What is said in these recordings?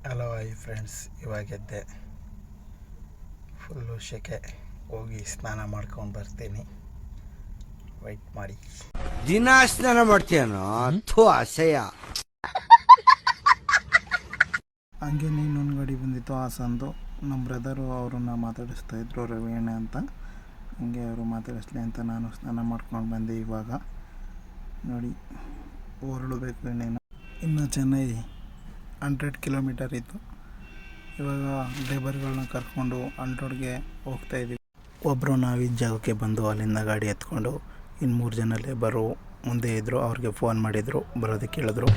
Hello ಐ friends, ಇವಾಗೆದ್ದೆ. Full ಸೆಕೆ. ಹೋಗಿ ಸ್ನಾನ ಮಾಡ್ಕೊಂಡು ಬರ್ತೀನಿ, ವೆಯ್ಟ್ ಮಾಡಿ. ದಿನ ಸ್ನಾನ ಮಾಡ್ತೀಯನೋ? ಥೂ, ಅಸಹ್ಯ. ಹಂಗೆ ಇನ್ನೊಂದು ಗಾಡಿ ಬಂದಿತ್ತು ಹಾಸಂದು. ನಮ್ಮ ಬ್ರದರು ಅವ್ರನ್ನ ಮಾತಾಡಿಸ್ತಾಯಿದ್ರು, ರವಿಯಣ್ಣ ಅಂತ. ಹಂಗೆ ಅವರು ಮಾತಾಡಿಸ್ಲಿ ಅಂತ ನಾನು ಸ್ನಾನ ಮಾಡ್ಕೊಂಡು ಬಂದೆ. ಇವಾಗ ನೋಡಿ, ಹೊರಡಬೇಕು. ಇನ್ನು ಚೆನ್ನೈ 100 ಕಿಲೋಮೀಟರ್ ಇತ್ತು. ಇವಾಗ ಲೇಬರ್ಗಳನ್ನ ಕರ್ಕೊಂಡು 100ಗೆ ಹೋಗ್ತಾಯಿದ್ದೀವಿ. ಒಬ್ಬರು ನಾವಿದ್ದ ಜಾಗಕ್ಕೆ ಬಂದು ಅಲ್ಲಿಂದ ಗಾಡಿ ಎತ್ಕೊಂಡು ಇನ್ನು 3 ಜನ ಲೇಬರು ಮುಂದೆ ಇದ್ದರು. ಅವ್ರಿಗೆ ಫೋನ್ ಮಾಡಿದರು, ಬರೋದಕ್ಕೆ ಹೇಳಿದ್ರು.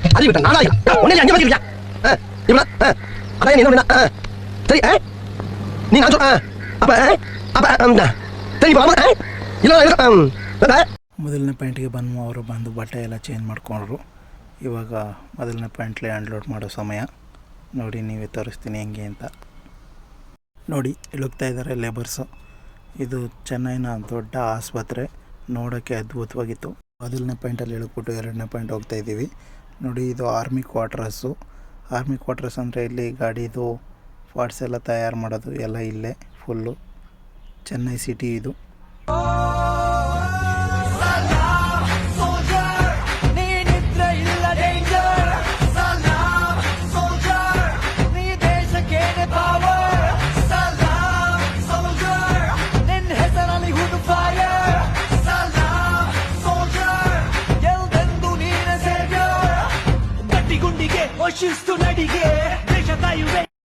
ಮೊದಲನೇ ಪಾಯಿಂಟ್ಗೆ ಬಂದು ಅವರು ಬಂದು ಬಟ್ಟೆ ಎಲ್ಲ ಚೇಂಜ್ ಮಾಡ್ಕೊಂಡ್ರು. ಇವಾಗ ಮೊದಲನೇ ಪಾಯಿಂಟ್ಲಿ ಅನ್ಲೋಡ್ ಮಾಡೋ ಸಮಯ. ನೋಡಿ, ನೀವೇ ತೋರಿಸ್ತೀನಿ ಹೆಂಗೆ ಅಂತ. ನೋಡಿ, ಇಳುಗ್ತಾ ಇದ್ದಾರೆ ಲೇಬರ್ಸು. ಇದು ಚೆನ್ನೈನ ದೊಡ್ಡ ಆಸ್ಪತ್ರೆ, ನೋಡೋಕ್ಕೆ ಅದ್ಭುತವಾಗಿತ್ತು. ಮೊದಲನೇ ಪಾಯಿಂಟಲ್ಲಿ ಇಳಿದ್ಬಿಟ್ಟು 2ನೇ ಪಾಯಿಂಟ್ ಹೋಗ್ತಾಯಿದ್ದೀವಿ. ನೋಡಿ, ಇದು ಆರ್ಮಿ ಕ್ವಾರ್ಟರ್ಸು. ಆರ್ಮಿ ಕ್ವಾರ್ಟರ್ಸ್ ಅಂದರೆ ಇಲ್ಲಿ ಗಾಡಿದು ಪಾರ್ಟ್ಸ್ ಎಲ್ಲ ತಯಾರು ಮಾಡೋದು ಎಲ್ಲ ಇಲ್ಲೇ. ಫುಲ್ಲು ಚೆನ್ನೈ ಸಿಟಿ ಇದು.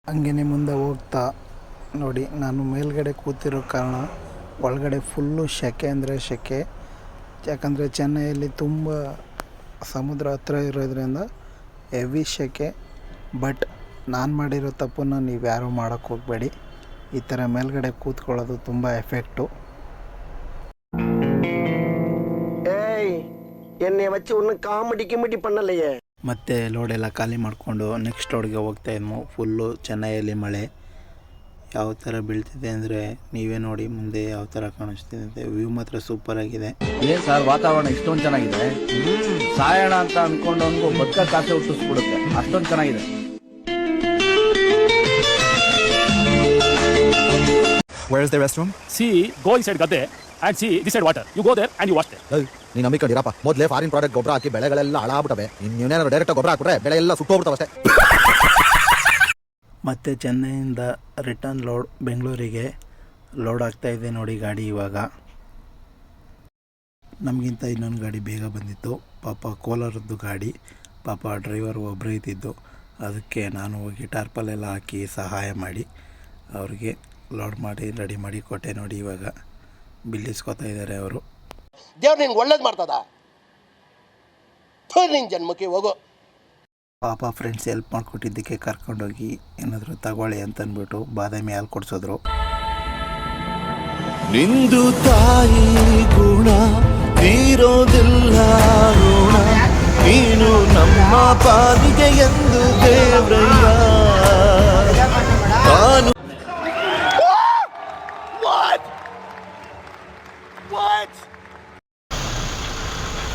ಹಂಗೇ ಮುಂದೆ ಹೋಗ್ತಾ ನೋಡಿ, ನಾನು ಮೇಲ್ಗಡೆ ಕೂತಿರೋ ಕಾರಣ ಒಳಗಡೆ ಫುಲ್ಲು ಸೆಕೆ ಅಂದರೆ ಸೆಕೆ. ಯಾಕಂದರೆ ಚೆನ್ನೈಯಲ್ಲಿ ತುಂಬ ಸಮುದ್ರ ಹತ್ರ ಇರೋದ್ರಿಂದ ಹೆವಿ ಸೆಕೆ. ಬಟ್ ನಾನು ಮಾಡಿರೋ ತಪ್ಪನ್ನು ನೀವು ಯಾರೂ ಮಾಡೋಕ್ಕೆ ಹೋಗಬೇಡಿ. ಈ ಥರ ಮೇಲ್ಗಡೆ ಕೂತ್ಕೊಳ್ಳೋದು ತುಂಬ ಎಫೆಕ್ಟು. ಎಣ್ಣೆ ವಚ್ಚಿ ಒಂದು ಕಾಮಿಡಿ ಪಣ್ಣಲ್ಲಯ್ಯೇ. ಮತ್ತು ಲೋಡೆಲ್ಲ ಖಾಲಿ ಮಾಡಿಕೊಂಡು ನೆಕ್ಸ್ಟ್ ರೋಡ್ಗೆ ಹೋಗ್ತಾಯಿದ್ವು. ಫುಲ್ಲು ಚೆನ್ನೈಯಲ್ಲಿ ಮಳೆ ಯಾವ ಥರ ಬೀಳ್ತಿದೆ ಅಂದರೆ ನೀವೇ ನೋಡಿ ಮುಂದೆ ಯಾವ ಥರ ಕಾಣಿಸ್ತಿದೆ ಅಂತ. ವ್ಯೂ ಮಾತ್ರ ಸೂಪರ್ ಆಗಿದೆ. ಏನು ಸರ್, ವಾತಾವರಣ ಇಷ್ಟೊಂದು ಚೆನ್ನಾಗಿದೆ. ಸಾಯೋಣ ಅಂತ ಅಂದ್ಕೊಂಡವನಿಗೂ ಬದುಕ ಕಾಸೆ ಹುಟ್ಟಿಸ್ಬಿಡುತ್ತೆ, ಅಷ್ಟೊಂದು ಚೆನ್ನಾಗಿದೆ. Where is the restroom? See, go inside Gadde and see this side water. You go there and you wash there. ನೀನು ನಂಬಿಕೊಂಡಿರಪ್ಪ. ಮೊದಲೇ ಫಾರಿನ್ ಪ್ರಾಡಕ್ಟ್ ಗೊಬ್ಬರ ಹಾಕಿ ಬೆಳೆಗಳೆಲ್ಲ ಹಾಳಾಗ್ಬಿಟ್ಟವೆ. ಇನ್ನೇನಾದ್ರು ಡೈರೆಕ್ಟ್ ಗೊಬ್ಬರ ಹಾಕಿದ್ರೆ ಬೆಳೆ ಎಲ್ಲ ಸುಟ್ಟೋಗ್ಬಿಡ್ತಾವೆ ಅಷ್ಟೇ. ಮತ್ತು ಚೆನ್ನೈಯಿಂದ ರಿಟರ್ನ್ ಲೋಡ್ ಬೆಂಗಳೂರಿಗೆ ಲೋಡ್ ಆಗ್ತಾಯಿದೆ ನೋಡಿ ಗಾಡಿ. ಇವಾಗ ನಮಗಿಂತ ಇನ್ನೊಂದು ಗಾಡಿ ಬೇಗ ಬಂದಿತ್ತು. ಪಾಪ ಕೋಲಾರದ್ದು ಗಾಡಿ. ಪಾಪ ಡ್ರೈವರ್ ಒಬ್ಬರು ಇದ್ದಿದ್ದು. ಅದಕ್ಕೆ ನಾನು ಹೋಗಿ ಟಾರ್ಪಲೆಲ್ಲ ಹಾಕಿ ಸಹಾಯ ಮಾಡಿ ಅವ್ರಿಗೆ ಲೋಡ್ ಮಾಡಿ ರೆಡಿ ಮಾಡಿ ಕೊಟ್ಟೆ. ನೋಡಿ, ಇವಾಗ ಬಿಲ್ ಇಸ್ಕೊತಾ ಇದ್ದಾರೆ ಅವರು. ದೇವ್ರು ನಿನ್ಗೆ ಒಳ್ಳೇದು ಮಾಡ್ತದ, ನಿನ್ನ ಜನ್ಮಕ್ಕೆ ಹೋಗೋ. ಪಾಪ ಫ್ರೆಂಡ್ಸ್ ಹೆಲ್ಪ್ ಮಾಡಿಕೊಟ್ಟಿದ್ದಕ್ಕೆ ಕರ್ಕೊಂಡೋಗಿ ಏನಾದರೂ ತಗೊಳ್ಳಿ ಅಂತಂದ್ಬಿಟ್ಟು ಬಾದಾಮಿ ಹಾಲು ಕೊಡಿಸಿದ್ರು. ನಿಂದು ತಾಯಿ ಗುಣ ತೀರೋದಿಲ್ಲ ಋಣ, ನೀನು ನಮ್ಮ ಪಾದಿಗೆ ಎಂದು ದೇವ್ರಯ್ಯ. ನಾನು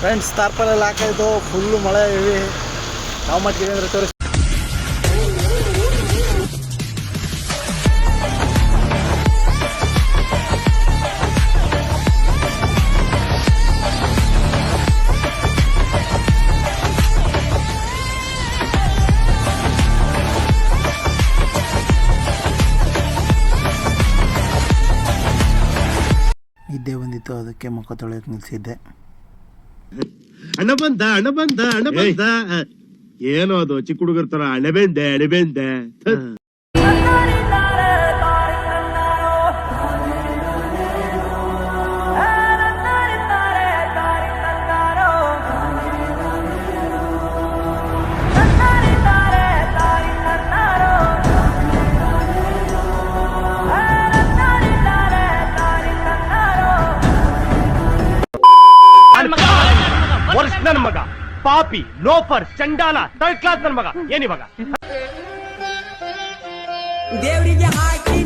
ಫ್ರೆಂಡ್ಸ್, ಟಾರ್ಪಲೆಲ್ಲ ಹಾಕಿದ್ದು ಫುಲ್ಲು ಮಳೆ ಇವೆ. ನಾವು ಮಟ್ಟಿಗೆ ಅಂದರೆ ತೋರಿಸಿ. ನಿದ್ದೆ ಬಂದಿತ್ತು, ಅದಕ್ಕೆ ಮುಖ ತೊಳೆಯೋಕೆ ನಿಲ್ಲಿಸಿದ್ದೆ. ಅಣ್ಣ ಬಂದ ಏನೋ ಅದು ಚಿಕ್ಕ ಹುಡುಗರ ತರ ಅಣಬೆಂದೆ. ನನ್ನ ಮಗ ಪಾಪಿ, ಲೋಫರ್, ಚಂಡಾಲ, ಥರ್ಡ್ ಕ್ಲಾಸ್ ನನ್ನ ಮಗ. ಏನಿವಾಗ ದೇವರಿಗೆ ಹಾಕಿ